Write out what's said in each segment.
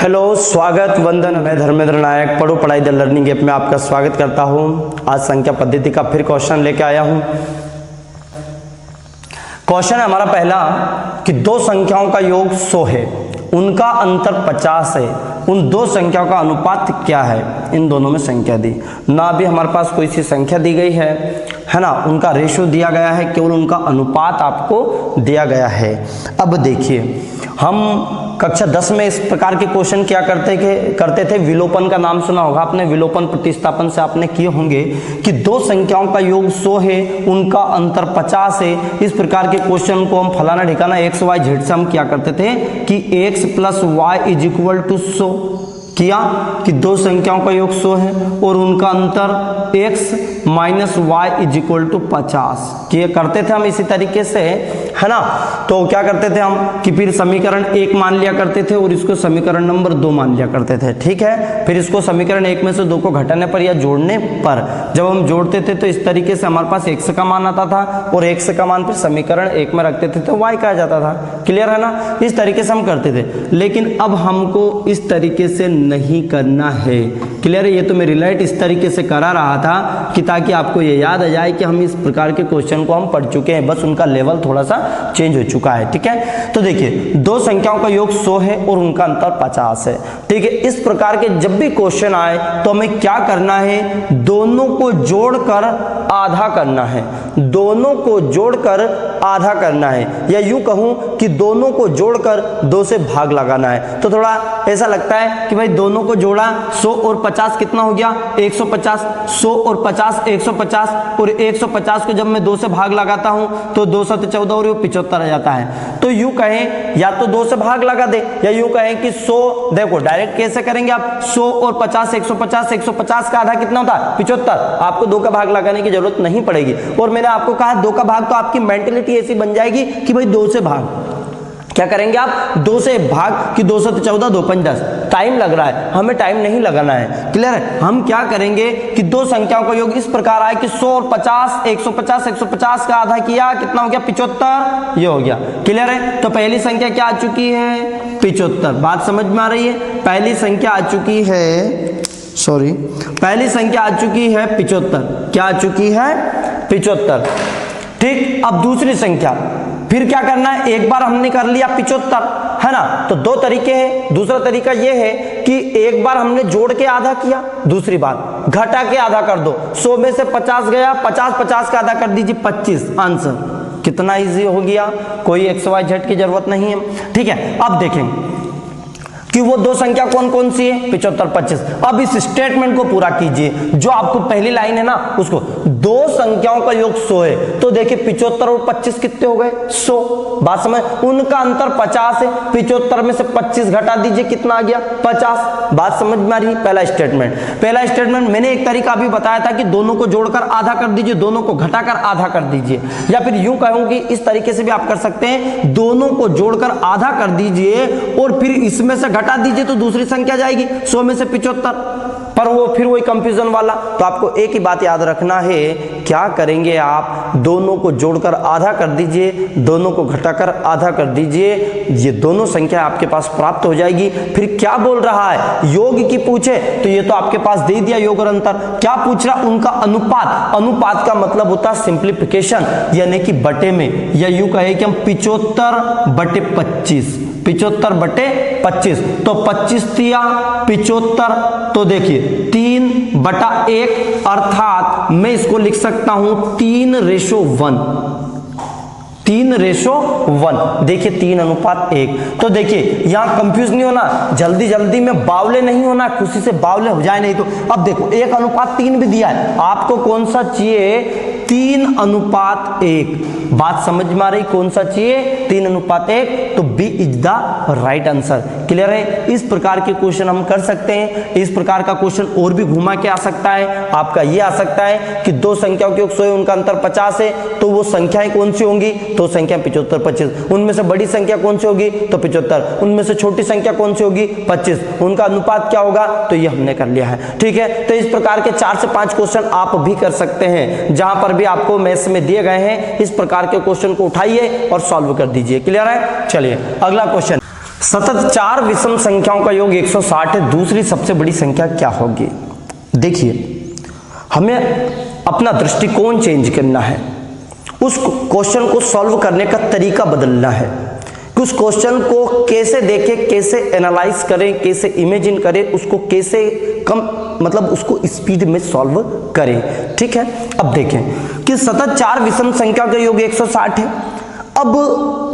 Hello, स्वागत, वंदन। मैं धर्मेंद्र नायक, पढ़ो पढ़ाई द लर्निंग ऐप में आपका स्वागत करता हूं। आज संख्या पद्धति का फिर क्वेश्चन लेके आया हूं। क्वेश्चन है हमारा पहला कि दो संख्याओं का योग 100 है, उनका अंतर 50 है, उन दो संख्याओं का अनुपात क्या है। इन दोनों में संख्या दी ना, भी हमारे पास कोई सी संख्या दी गई है ना, उनका रेशियो दिया गया है, केवल उनका अनुपात आपको दिया गया है। अब देखिए, हम कक्षा 10 में इस प्रकार के क्वेश्चन क्या करते थे। विलोपन का नाम सुना होगा आपने, विलोपन प्रतिस्थापन से आपने किए होंगे कि दो संख्याओं का योग 100 है, उनका अंतर 50 है। इस प्रकार के क्वेश्चन को हम फलाना ठिकाना एक्स वाई जेड से हम क्या करते थे कि x plus y is equal to 100 किया कि दो संख्याओं का योग 100 है और उनका अंतर x minus y is equal to 50 किए करते थे हम इसी तरीके से, है ना। तो क्या करते थे हम कि फिर समीकरण 1 मान लिया करते थे और इसको समीकरण नंबर 2 मान लिया करते थे, ठीक है। फिर इसको समीकरण 1 में से 2 को घटाने पर या जोड़ने पर जब हम जोड़ते थे तो इस तरीके से हमारे पास x का मान आता था और x का मान फिर समीकरण 1 में रखते थे तो y का आ जाता था। क्लियर है ना, इस तरीके से हम करते थे। लेकिन अब हमको इस तरीके से नहीं करना है। क्लियर है, ये तो मैं रिलेट इस तरीके से करा रहा था कि ताकि आपको ये याद आ जाए कि हम इस प्रकार के क्वेश्चन को हम पढ़ चुके हैं, बस उनका लेवल थोड़ा सा चेंज हो चुका है, ठीक है। तो देखिए, दो संख्याओं का योग 100 है और उनका अंतर 50 है, ठीक है। इस प्रकार के जब भी क्वेश्चन आए तो हमें क्या करना है, दोनों को जोड़कर आधा करना है, दोनों को जोड़कर आधा करना है, या यूं कहूं कि दोनों को जोड़कर 2 से भाग लगाना है। तो थोड़ा ऐसा लगता है कि भाई दोनों को जोड़ा 100 और 50 कितना हो गया 150, 100 और 50 150, और 150 को जब मैं 2 से भाग लगाता हूं तो 2 से 14 और 75 आ जाता है। तो यूं कहें या तो 2 से भाग लगा दे, या यूं कहें कि 100, देखो डायरेक्ट कैसे करेंगे आप, 100 और 50 150, 150 का आधा कितना होता है 75, आपको 2 का भाग लगाने की जरूरत नहीं पड़ेगी। और मैंने आपको कहा 2 का भाग, तो आपकी मेंटेलिटी ऐसी बन जाएगी कि भाई 2 से भाग, क्या करेंगे आप 2 से भाग कि 2 से 14 2 5 10, टाइम लग रहा है, हमें टाइम नहीं लगाना है। क्लियर है, हम क्या करेंगे कि दो संख्याओं का योग इस प्रकार आए कि 100 और 50 150, 150 का आधा किया कितना हो गया 75, ये हो गया। क्लियर है, तो पहली संख्या क्या आ चुकी है 75, बात समझ में आ रही है। पहली संख्या आ चुकी है, सॉरी, पहली संख्या आ चुकी है 75, क्या आ चुकी है 75, ठीक। अब दूसरी संख्या, फिर क्या करना है, एक बार हमने कर लिया 75, है ना। तो 2 तरीके हैं। दूसरा तरीका यह है कि एक बार हमने जोड़ के आधा किया, दूसरी बार घटा के आधा कर दो। 100 में से 50 गया, 50 का आधा कर दीजिए 25, आंसर कितना इजी हो गया, कोई एक्स वाई जेड की जरूरत नहीं है, ठीक है। अब देखेंगे कि वो दो संख्या कौन कौन सी है 75 25। अब इस स्टेटमेंट को पूरा कीजिए, जो आपको पहली लाइन है ना उसको, दो संख्याओं का योग 100 है, तो देखिए 75 और 25 कितने हो गए 100, बात समझ। उनका अंतर 50 है, 75 में से 25 घटा दीजिए कितना आ गया 50, बात समझ में आ रही। पहला स्टेटमेंट मैंने एक तरीका भी बताया था कि दोनों को जोड़कर आधा कर दीजिए, दोनों को घटाकर आधा कर दीजिए, या फिर यूं कहूंगी इस तरीके से भी आप कर सकते हैं, दोनों को जोड़कर आधा कर दीजिए और फिर इसमें से घटा दीजिए तो दूसरी संख्या जाएगी 100 में से 75, पर वो फिर वही कंफ्यूजन वाला। तो आपको एक ही बात याद रखना है, क्या करेंगे आप, दोनों को जोड़कर आधा कर दीजिए, दोनों को घटाकर आधा कर दीजिए, ये दोनों संख्या आपके पास प्राप्त हो जाएगी। फिर क्या बोल रहा है, योग की पूछे तो ये तो आपके पास दे दिया योग और अंतर, क्या पूछ रहा उनका अनुपात। अनुपात का मतलब होता है सिंप्लीफिकेशन, यानी कि बटे में, या यूं कहे कि हम 75/25, 75/25, तो 25 दिया 75, तो देखिए 3/1, अर्थात मैं इसको लिख सकता हूं 3:1, 3:1। देखिए 3:1। तो देखिए यहां कंफ्यूज नहीं होना, जल्दी जल्दी में बावले नहीं होना, खुशी से बावले हो जाए नहीं तो। अब देखो 1:3 भी दिया है, आपको कौन सा चाहिए 3:1, बात समझ में आ रही, कौन सा चाहिए 3:1, तो B is the right answer. Clear है, इस प्रकार के क्वेश्चन हम कर सकते हैं। इस प्रकार का क्वेश्चन और भी घुमा के आ सकता है, आपका ये आ सकता है कि दो संख्याओं के योग 100 है, उनका अंतर 50 है, तो वो संख्याएं कौन सी होंगी, तो संख्या 75 25, उनमें से बड़ी संख्या कौन सी होगी तो 75, उनमें से छोटी संख्या कौन सी होगी 25, उनका अनुपात क्या होगा, तो ये हमने कर लिया है, ठीक है। तो इस प्रकार के 4 से 5 क्वेश्चन आप भी कर सकते हैं, जहां पर भी आपको मैथ्स में दिए गए हैं, इस प्रकार के क्वेश्चन को उठाइए और सॉल्व कर दीजिए। क्लियर है, चलिए अगला क्वेश्चन। सतत 4 विषम संख्याओं का योग 160 है, दूसरी सबसे बड़ी संख्या क्या होगी? देखिए, हमें अपना दृष्टिकोण चेंज करना है, उस क्वेश्चन को सॉल्व करने का तरीका बदलना है कि उस क्वेश्चन को कैसे देखें, कैसे एनालाइज करें, कैसे इमेजिन करें, उसको कैसे कम मतलब उसको स्पीड में सॉल्व करें। ठीक है, अब देखें कि सतत 4 विषम संख्या का योग 160 है। अब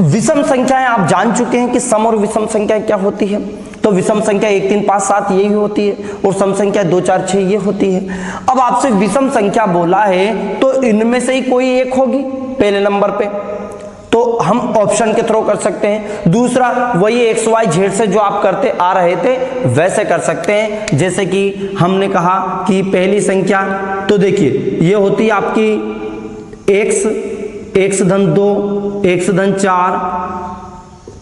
विषम संख्याएं आप जान चुके हैं कि सम और विषम संख्या क्या होती है। तो विषम संख्या 1 3 5 7 यही होती है और सम संख्या 2 4 6 ये होती है। अब आपसे विषम संख्या बोला है तो इनमें से ही कोई एक होगी पहले नंबर पे, तो हम ऑप्शन के थ्रू कर सकते हैं। दूसरा, वही एक्स वाई जेड से जो आप करते आ रहे थे वैसे कर सकते हैं। जैसे कि हमने कहा कि पहली संख्या, तो देखिए ये होती है आपकी x धन 2, x धन 4,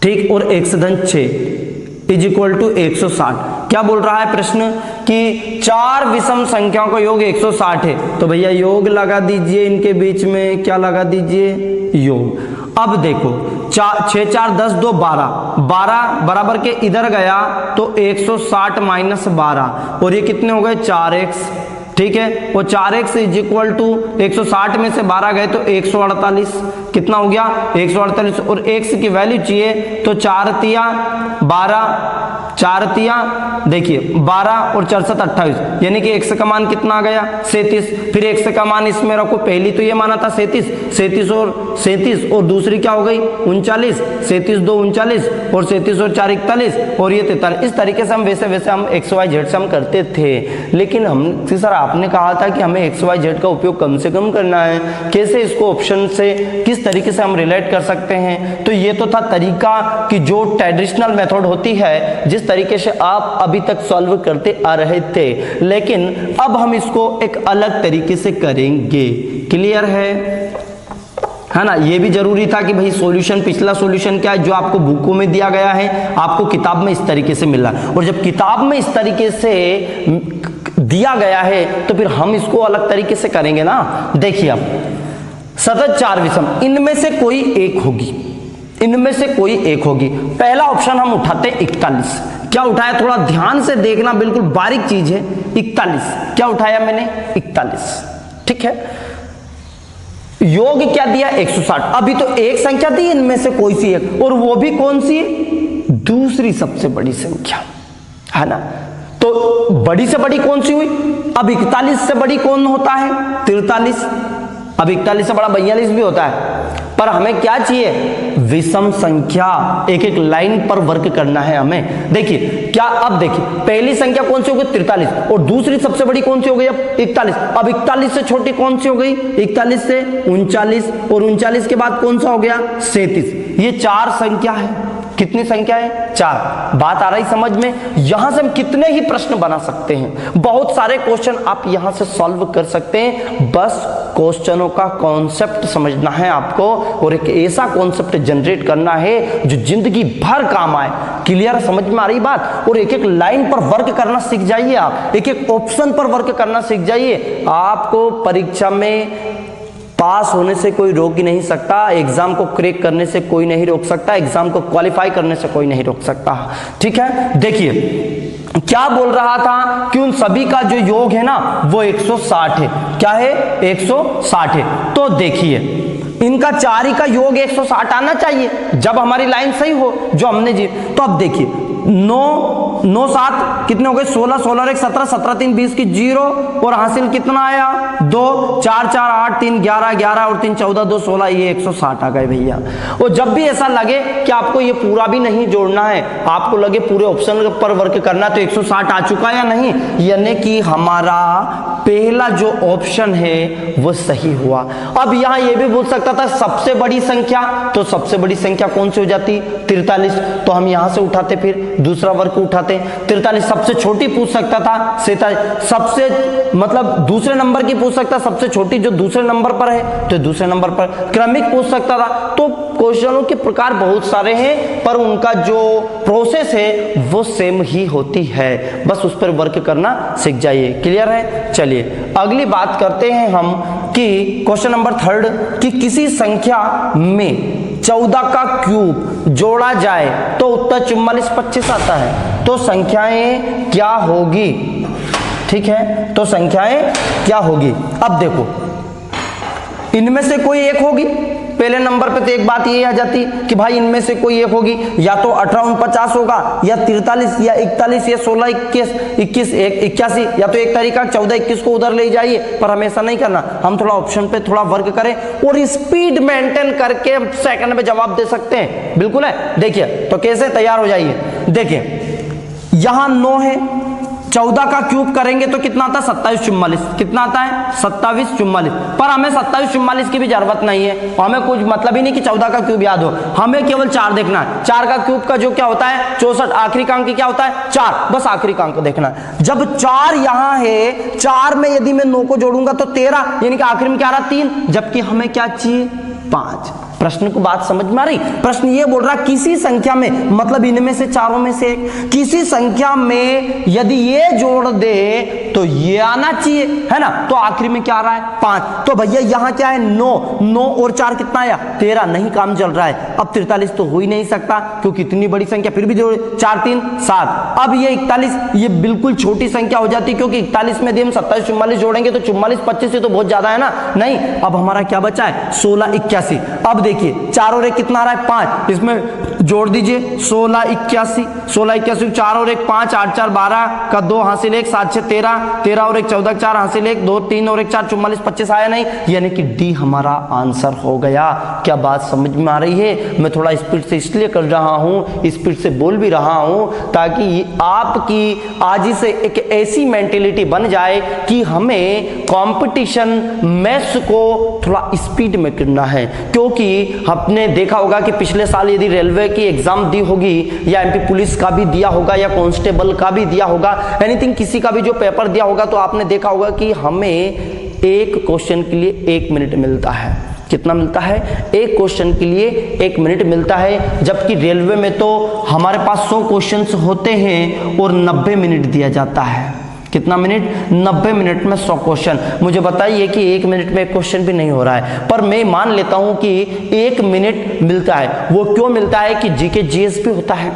ठीक, और x धन 6 इज इक्वल टू 160। क्या बोल रहा है प्रश्न कि 4 विषम संख्याओं का योग 160 है, तो भैया योग लगा दीजिए, इनके बीच में क्या लगा दीजिए, योग। अब देखो 6 4 10 2 12 बराबर के इधर गया तो 160 माइनस 12 और ये कितने हो गए 4x, ठीक है, वो 4x इज इक्वल टू 160 में से 12 गए तो 148, कितना हो गया 148, और x की वैल्यू चाहिए तो 4 तिया 12, 4 तिया देखिए 12 और 4 7 28, यानी कि x का मान कितना आ गया 37। फिर x का मान इसमें रखो, पहली तो ये माना था 37 और दूसरी क्या हो गई 39, 37 2 39 और 37 और 4 41 और ये 43। इस तरीके से हम वैसे हम एक्स वाई जेड से हम करते थे, लेकिन हम सर आपने कहा था कि हमें एक्स वाई जेड का उपयोग कम से कम करना है, कैसे इसको ऑप्शन से किस तरीके से हम रिलेट कर सकते हैं। तो ये तो था तरीका कि जो ट्रेडिशनल मेथड होती है, जिस तरीके से आप अभी तक सॉल्व करते आ रहे थे, लेकिन अब हम इसको एक अलग तरीके से करेंगे। क्लियर है ना? ये भी जरूरी था कि भाई सॉल्यूशन, पिछला सॉल्यूशन क्या है जो आपको बुकों में दिया गया है, आपको किताब में इस तरीके से मिला, और जब किताब में इस तरीके से दिया गया है तो फिर हम इसको अलग तरीके से करेंगे ना। देखिए अब सतत 4 विषम, इनमें से कोई एक होगी, इनमें से कोई एक होगी। पहला ऑप्शन हम उठाते 41। क्या उठाया, थोड़ा ध्यान से देखना, बिल्कुल बारीक चीज है। 41 क्या उठाया मैंने 41, ठीक है। योग क्या दिया 160। अभी तो एक संख्या दी इनमें से कोई सी एक, और वो भी कौन सी, दूसरी सबसे बड़ी संख्या, है ना। तो बड़ी से बड़ी कौन सी हुई, अब 41 से बड़ी कौन होता है 43, अब 41 से बड़ा 42 भी होता है, पर हमें क्या चाहिए विषम संख्या, एक एक लाइन पर वर्क करना है हमें। देखिए क्या, अब देखिए पहली संख्या कौन सी हो गई 43 और दूसरी सबसे बड़ी कौन सी हो गई अब 41। अब 41 से छोटी कौन सी हो गई 41 से 39, और 39 के बाद कौन सा हो गया 37। ये 4 संख्या है, कितनी संख्या है 4। बात आ रही समझ में? यहां से हम कितने ही प्रश्न बना सकते हैं, बहुत सारे क्वेश्चन आप यहां से सॉल्व कर सकते हैं। बस क्वेश्चनों का कॉन्सेप्ट समझना है आपको, और एक ऐसा कॉन्सेप्ट जनरेट करना है जो जिंदगी भर काम आए। क्लियर, समझ में आ रही बात? और एक एक लाइन पर वर्क करना सीख जाइए आप, एक एक ऑप्शन पर वर्क करना सीख जाइए। आपको परीक्षा में पास होने से कोई रोक ही नहीं सकता, एग्जाम को क्रैक करने से कोई नहीं रोक सकता, एग्जाम को क्वालिफाई करने से कोई नहीं रोक सकता। ठीक है, देखिए क्या बोल रहा था कि उन सभी का जो योग है ना वो 160 है। क्या है 160 है। तो देखिए इनका 4 ही का योग 160 आना चाहिए जब हमारी लाइन सही हो जो हमने जी। तो अब देखिए 9 7 कितने हो गए 16 16 और 1 17 17 3 20 की 0, और हासिल कितना आया 2 4 4 8 3 11 11 और 3 14 2 16, ये 160 आ गए भैया। और जब भी ऐसा लगे कि आपको ये पूरा भी नहीं जोड़ना है, आपको लगे पूरे ऑप्शन पर वर्क करना, तो 160 आ चुका या नहीं, यानी कि हमारा पहला जो ऑप्शन है वो सही हुआ। अब यहां ये भी बोल सकता था सबसे बड़ी संख्या, तो सबसे बड़ी संख्या कौन सी हो जाती 43, तो हम यहां से उठाते, फिर दूसरा वर्ग उठाते 43। सबसे छोटी पूछ सकता था 47, सबसे मतलब दूसरे नंबर की पूछ सकता, सबसे छोटी जो दूसरे नंबर पर है तो दूसरे नंबर पर क्रमिक पूछ सकता था। तो क्वेश्चनों के प्रकार बहुत सारे हैं, पर उनका जो प्रोसेस है वो सेम ही होती है, बस उस पर वर्क करना सीख जाइए। क्लियर है? चलिए अगली बात करते हैं हम कि क्वेश्चन नंबर 3 कि किसी संख्या में 14 का क्यूब जोड़ा जाए तो उत्तर 44 25 आता है। तो संख्याएं क्या होगी? ठीक है, तो संख्याएं क्या होगी? अब देखो, इनमें से कोई एक होगी। पहले नंबर पे तो एक बात ये आ जाती कि भाई इनमें से कोई एक होगी, या तो 18 49 होगा, या 43 या 41 या 16 21 81, या तो एक तरीका 14 21 को उधर ले जाइए, पर हमेशा नहीं करना। हम थोड़ा ऑप्शन पे थोड़ा वर्क करें और स्पीड मेंटेन करके सेकंड में जवाब दे सकते हैं। बिल्कुल है। देखिए तो कैसे, तैयार हो जाइए। देखिए यहां 9 है, 14 का क्यूब करेंगे तो कितना आता है? 27 44। कितना आता है? 27 44। पर हमें 27 44 की भी जरूरत नहीं है, हमें कुछ मतलब ही नहीं कि 14 का क्यूब याद हो, हमें केवल 4 देखना है। 4 का क्यूब का जो क्या होता है? 64। आखिरी का अंक क्या होता है? 4। बस आखिरी का अंक देखना है। जब 4 यहां है, 4 में यदि मैं 9 को जोड़ूंगा तो 13, यानी कि आखिरी में क्या आ रहा? 3, जबकि हमें क्या चाहिए? 5। प्रश्न को बात समझ में आ रही? प्रश्न ये बोल रहा किसी संख्या में, मतलब इनमें से चारों में से एक, किसी संख्या में यदि ये जोड़ दे तो ये आना चाहिए, है ना? तो आखिरी में क्या आ रहा है? 5। तो भैया यहां क्या है? 9 और 4 कितना आया? 13। नहीं काम चल रहा है। अब 43 तो हो ही नहीं सकता क्योंकि इतनी बड़ी संख्या, फिर भी जोड़े 4 3 7। अब ये 41, ये बिल्कुल छोटी संख्या हो जाती क्योंकि 41 में यदि हम 27 44 जोड़ेंगे तो 44 25 से तो बहुत ज्यादा है ना। नहीं, अब हमारा क्या बचा है? 16 81। अब देखिए 4 और 1 कितना आ रहा है? 5। इसमें जोड़ दीजिए 16 81, 16 81 4 और 1 5, 8 4 12 का 2 हासिल 1, 7 6 13, 13 और 1 14 4 हासिल 1, 2 3 और 1 4 44 25 आया नहीं, यानी कि डी हमारा आंसर हो गया। क्या बात समझ में आ रही है? मैं थोड़ा स्पीड से इसलिए कर रहा हूं, स्पीड से बोल भी रहा हूं ताकि आपकी आज से एक ऐसी मेंटेलिटी बन जाए कि हमें कंपटीशन मैथ्स को थोड़ा स्पीड में करना है। क्योंकि आपने देखा होगा कि पिछले साल यदि रेलवे की एग्जाम दी होगी या एमपी पुलिस का भी दिया होगा या कांस्टेबल का भी दिया होगा, एनीथिंग किसी का भी जो पेपर दिया होगा, तो आपने देखा होगा कि हमें एक क्वेश्चन के लिए 1 मिनट मिलता है। कितना मिलता है? एक क्वेश्चन के लिए 1 मिनट मिलता है, जबकि रेलवे में तो हमारे पास 100 क्वेश्चंस होते हैं और 90 मिनट दिया जाता है। कितना मिनट? 90 मिनट में 100 क्वेश्चन। मुझे बताइए कि 1 मिनट में एक क्वेश्चन भी नहीं हो रहा है, पर मैं मान लेता हूं कि 1 मिनट मिलता है। वो क्यों मिलता है कि जीके जीएस भी होता है,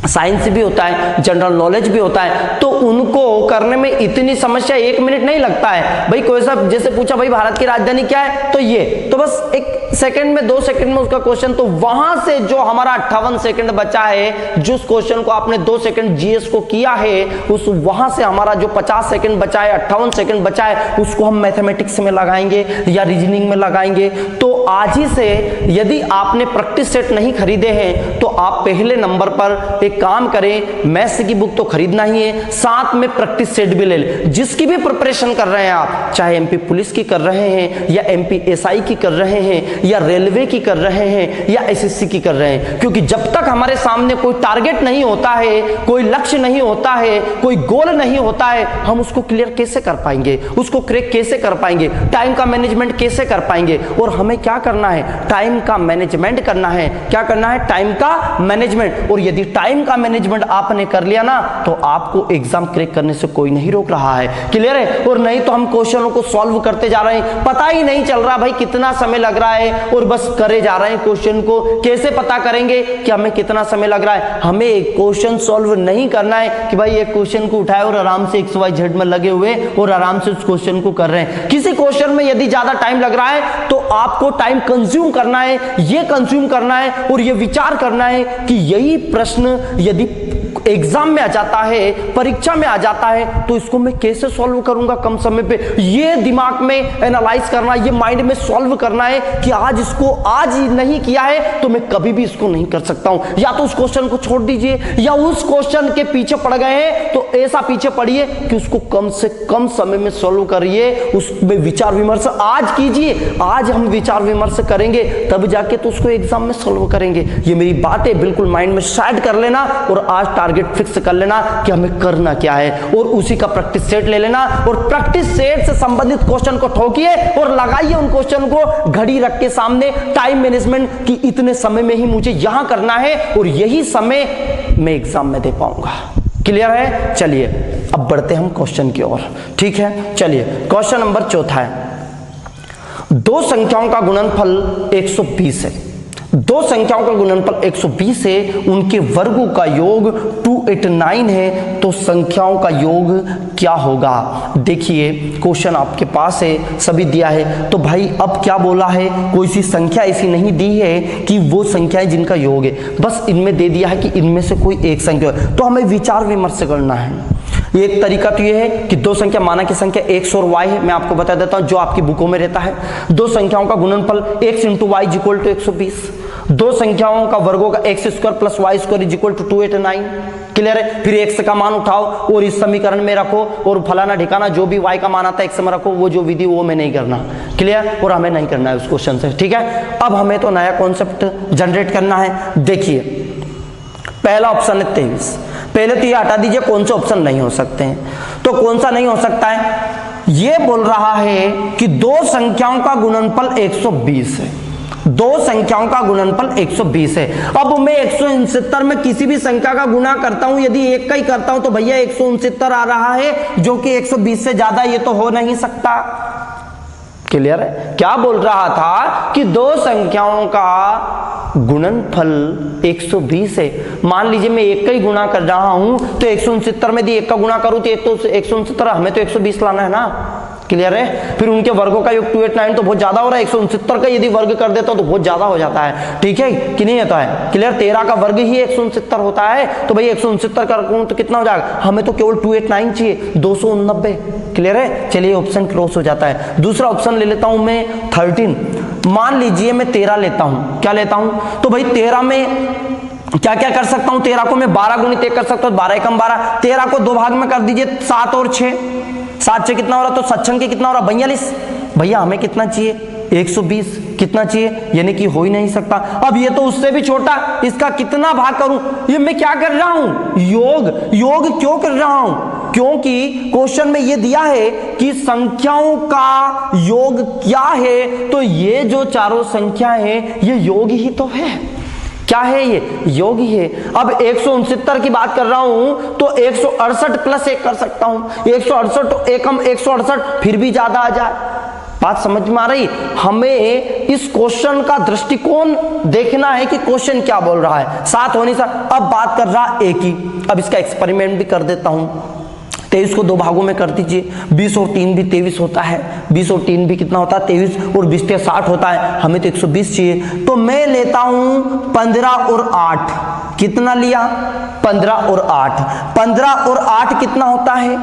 साइंस भी होता है, जनरल नॉलेज भी होता है, तो उनको करने में इतनी समस्या 1 मिनट नहीं लगता है। भाई कोई सा जैसे पूछा भाई भारत की राजधानी क्या है, तो ये, तो बस 1 सेकंड में 2 सेकंड में उसका क्वेश्चन, तो वहां से जो हमारा 58 सेकंड बचा है, जिस क्वेश्चन को आपने 2 सेकंड जीएस को किया है, उस वहां से हमारा जो 50 सेकंड बचा है, 58 सेकंड बचा है, उसको हम मैथमेटिक्स में लगाएंगे या रीजनिंग में लगाएंगे। तो आज ही से यदि आपने प्रैक्टिस सेट नहीं खरीदे हैं तो आप पहले नंबर पर एक काम करें, मैथ्स की बुक तो खरीदना ही है, साथ में प्रैक्टिस सेट भी ले लें। जिसकी भी प्रिपरेशन कर रहे हैं आप, चाहे एमपी पुलिस की कर रहे हैं या एमपी एसआई की कर रहे हैं या रेलवे की कर रहे हैं या एसएससी की कर रहे हैं, क्योंकि जब तक हमारे सामने कोई टारगेट नहीं होता है, कोई लक्ष्य नहीं होता है, कोई गोल नहीं होता है, हम उसको क्लियर कैसे कर पाएंगे, उसको क्रैक कैसे कर पाएंगे, टाइम का मैनेजमेंट कैसे कर पाएंगे। और हमें क्या करना है? टाइम का मैनेजमेंट करना है। क्या करना है? टाइम का मैनेजमेंट। और यदि टाइम का मैनेजमेंट आपने कर लिया ना, तो आपको एग्जाम क्रैक करने से कोई नहीं रोक रहा है। क्लियर है? और नहीं तो हम क्वेश्चनों को सॉल्व करते जा रहे हैं, पता ही नहीं चल रहा भाई कितना समय लग रहा है, और बस करे जा रहे हैं क्वेश्चन को। कैसे पता करेंगे कि हमें कितना समय लग रहा है? हमें एक क्वेश्चन सॉल्व नहीं करना है कि भाई एक क्वेश्चन को उठाए और आराम से XYZ में लगे हुए और आराम से उस क्वेश्चन को कर रहे हैं। किसी क्वेश्चन में यदि ज्यादा टाइम लग रहा है तो आपको टाइम कंज्यूम करना है, ये कंज्यूम करना है और ये विचार करना है कि यही प्रश्न यदि एग्जाम में आ जाता है, परीक्षा में आ जाता है, तो इसको मैं कैसे सॉल्व करूंगा कम समय पे। ये दिमाग में एनालाइज करना, ये माइंड में सॉल्व करना है कि आज इसको आज नहीं किया है तो मैं कभी भी इसको नहीं कर सकता हूं। या तो उस क्वेश्चन को छोड़ दीजिए, या उस क्वेश्चन के पीछे पड़ गए हैं तो ऐसा पीछे पड़िए कि उसको कम से कम समय में सॉल्व करिए, उसमें विचार विमर्श आज कीजिए। आज हम विचार विमर्श करेंगे तब जाके तो उसको एग्जाम में सॉल्व करेंगे। ये मेरी बातें बिल्कुल माइंड में सेट कर लेना और आज टारगेट फिक्स कर लेना कि हमें करना क्या है, और उसी का प्रैक्टिस सेट ले लेना और प्रैक्टिस सेट से संबंधित क्वेश्चन को ठोकिए और लगाइए उन क्वेश्चन को घड़ी रख के सामने। टाइम मैनेजमेंट की इतने समय में ही मुझे यहां करना है और यही समय मैं एग्जाम में दे पाऊंगा। क्लियर है? चलिए अब बढ़ते हम क्वेश्चन की ओर। ठीक है, चलिए क्वेश्चन नंबर 4 है। 2 संख्याओं का गुणनफल 120 है। दो संख्याओं का गुणनफल 120 है, उनके वर्गों का योग 289 है, तो संख्याओं का योग क्या होगा? देखिए क्वेश्चन आपके पास है, सभी दिया है। तो भाई अब क्या बोला है, कोई सी संख्या ऐसी नहीं दी है कि वो संख्याएं जिनका योग है, बस इनमें दे दिया है कि इनमें से कोई एक संख्या है। तो हमें विचार विमर्श करना है। एक तरीका तो ये है कि दो संख्या, माना की संख्या x और y है, मैं आपको बता देता हूं जो आपकी बुकों में रहता है। दो संख्याओं का गुणनफल x × y = 120। दो संख्याओं का वर्गों का x² + y² = 289। क्लियर है? फिर x का मान उठाओ और इस समीकरण में रखो और फलाना ठिकाना जो भी y का मान आता है x में रखो। वो जो विधि वो मैं नहीं करना। क्लियर? और हमें नहीं करना है उस क्वेश्चन से। ठीक है, अब हमें तो नया कॉन्सेप्ट जनरेट करना है। देखिए पहला ऑप्शन है 23। पहले तो ये हटा दीजिए कौन से ऑप्शन नहीं हो सकते हैं। तो कौन सा नहीं हो सकता है? ये बोल रहा है कि दो संख्याओं का गुणनफल 120 है। दो संख्याओं का गुणनफल 120 है। अब मैं 169 में किसी भी संख्या का गुणा करता हूं, यदि एक का ही करता हूं तो भैया 169 आ रहा है, जो कि 120 से ज्यादा ये तो हो नहीं सकता। क्लियर है? क्या बोल रहा था कि दो संख्याओं का गुणनफल 120 है। मान लीजिए मैं एक का ही गुणा कर रहा हूं, तो 169 में यदि एक का गुणा करूं तो 169, हमें तो 120 लाना है ना। क्लियर है? फिर उनके वर्गों का योग 289 तो बहुत ज्यादा हो रहा है। 169 का यदि वर्ग कर देता हूं तो बहुत ज्यादा हो जाता है। ठीक है कि नहीं होता है? क्लियर? 13 का वर्ग ही 169 होता है, तो भाई 169 कर तो कितना हो जाएगा? हमें तो केवल 289 चाहिए, 289। क्लियर है? चलिए ऑप्शन क्लोज हो जाता है। दूसरा ऑप्शन ले लेता हूं मैं 13। मान लीजिए मैं 13 लेता हूं। क्या लेता हूं? तो भाई 13 में क्या क्या कर सकता हूं? 13 को मैं 12 × 1 कर सकता हूं, 12 × 1 = 12। 13 को दो भाग में कर दीजिए, 7 और 6। 7 से कितना हो रहा? तो 7 के कितना हो रहा? 42। भैया हमें कितना चाहिए? 120। कितना चाहिए? यानी कि हो ही नहीं सकता। अब ये तो उससे भी छोटा, इसका कितना भाग करूं? ये मैं क्या कर रहा हूं? योग क्यों कर रहा हूं? क्योंकि क्वेश्चन में ये दिया है कि संख्याओं का योग क्या है, तो ये जो चारों संख्या है ये योग ही तो है। क्या है? ये योग ही है। अब 169 की बात कर रहा हूं तो 168 + 1 कर सकता हूं। 168 एकम 168 फिर भी ज्यादा आ जाए। बात समझ में आ रही? हमें इस क्वेश्चन का दृष्टिकोण देखना है कि क्वेश्चन क्या बोल रहा है। 7 हो नहीं सकता। अब बात कर रहा एक ही। अब इसका एक्सपेरिमेंट भी कर देता हूं। 23 को दो भागों में कर दीजिए। 20 और 3 भी 23 होता है। 20 और 3 भी कितना होता है? 23। और 20 से 60 होता है। हमें तो 120 चाहिए, तो मैं लेता हूं 15 और 8। कितना लिया? 15 और 8। 15 और 8 कितना होता है?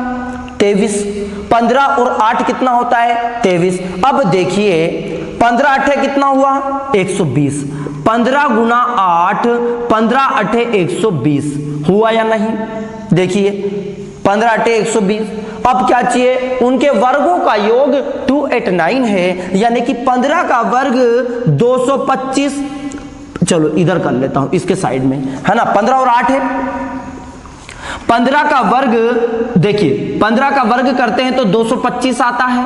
23। 15 और 8 कितना होता है? 23। अब देखिए 15 × 8 कितना हुआ? 120। 15 × 8, 15 × 8 120 हुआ या नहीं? देखिए 15 × 8 120। अब क्या चाहिए? उनके वर्गों का योग 289 है, यानी कि 15 का वर्ग 225। चलो इधर कर लेता हूं, इसके साइड में है ना। 15 और 8 है। 15 का वर्ग, देखिए 15 का वर्ग करते हैं तो 225 आता है,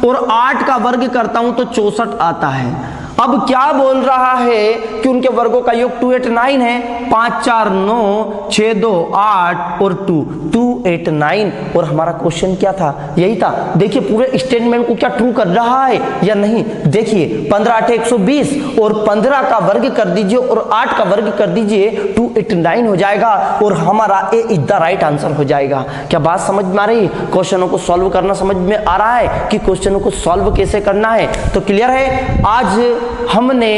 और 8 का वर्ग करता हूं तो 64 आता है। अब क्या बोल रहा है कि उनके वर्गों का योग 289 है। 5 4 9 6 2 8 और 289। और हमारा क्वेश्चन क्या था? यही था। देखिए पूरे स्टेटमेंट को क्या ट्रू कर रहा है या नहीं। देखिए 15 × 8 120 और 15 का वर्ग कर दीजिए और 8 का वर्ग कर दीजिए, 289 हो जाएगा और हमारा ए इज द राइट आंसर हो जाएगा। क्या बात समझ में आ रही? क्वेश्चनों को सॉल्व करना समझ में आ रहा है कि क्वेश्चनों को सॉल्व कैसे करना है? तो क्लियर है? आज हमने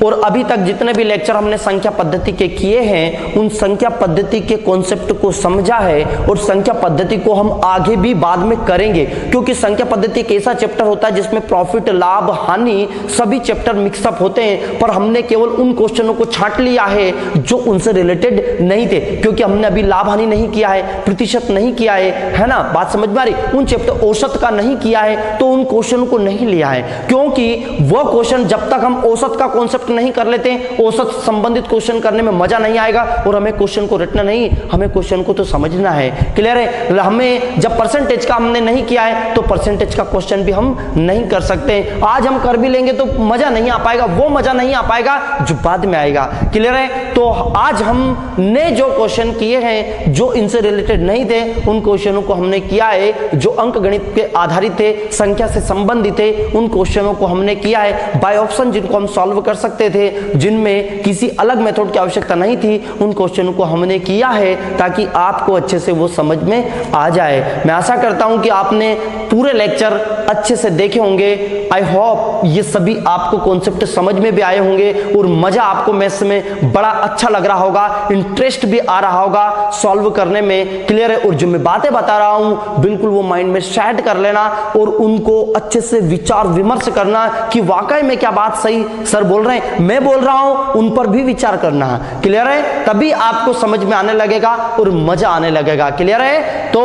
और अभी तक जितने भी लेक्चर हमने संख्या पद्धति के किए हैं, उन संख्या पद्धति के कॉन्सेप्ट को समझा है और संख्या पद्धति को हम आगे भी बाद में करेंगे, क्योंकि संख्या पद्धति एक ऐसा चैप्टर होता है जिसमें प्रॉफिट, लाभ, हानि सभी चैप्टर मिक्सअप होते हैं। पर हमने केवल उन क्वेश्चनों को छांट लिया है जो उनसे रिलेटेड नहीं थे, क्योंकि हमने अभी लाभ हानि नहीं किया है, प्रतिशत नहीं किया है ना। बात समझ में आ रही? उन चैप्टर औसत का नहीं किया है, तो उन क्वेश्चन को नहीं लिया है, क्योंकि वो क्वेश्चन जब तक हम औसत का कॉन्सेप्ट नहीं कर लेते, औसत संबंधित क्वेश्चन करने में मजा नहीं आएगा और हमें क्वेश्चन को रटना नहीं, हमें क्वेश्चन को तो समझना है। क्लियर है? हमें जब परसेंटेज का हमने नहीं किया है तो परसेंटेज का क्वेश्चन भी हम नहीं कर सकते। आज हम कर भी लेंगे तो मजा नहीं आ पाएगा, वो मजा नहीं आ पाएगा जो बाद में आएगा। क्लियर है? तो आज हमने जो क्वेश्चन किए हैं जो इनसे रिलेटेड नहीं थे, उन क्वेश्चनों को हमने किया है जो अंक गणित के आधारित थे, संख्या से संबंधित है उन क्वेश्चनों को हमने किया है। बाय ऑप्शन जिनको हम सॉल्व कर सकते थे, जिनमें किसी अलग मेथड की आवश्यकता नहीं थी, उन क्वेश्चनों को हमने किया है ताकि आपको अच्छे से वो समझ में आ जाए। मैं आशा करता हूं कि आपने पूरे लेक्चर अच्छे से देखे होंगे। आई होप ये सभी आपको कॉन्सेप्ट समझ में भी आए होंगे और मजा आपको मैथ्स में बड़ा अच्छा लग रहा होगा, इंटरेस्ट भी आ रहा होगा सॉल्व करने में। क्लियर है? और जो मैं बातें बता रहा हूं बिल्कुल वो माइंड में सेट कर लेना और उनको अच्छे से विचार विमर्श करना कि वाकई में क्या बात सही सर बोल रहे हैं, मैं बोल रहा हूं, उन पर भी विचार करना है। क्लियर है? तभी आपको समझ में आने लगेगा और मजा आने लगेगा। क्लियर है? तो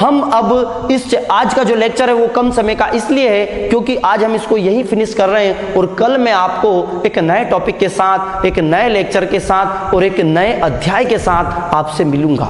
हम अब इस आज का जो लेक्चर है वो कम समय का इसलिए है क्योंकि आज हम इसको यही फिनिश कर रहे हैं और कल मैं आपको एक नए टॉपिक के साथ, एक नए लेक्चर के साथ और एक नए अध्याय के साथ आपसे मिलूंगा।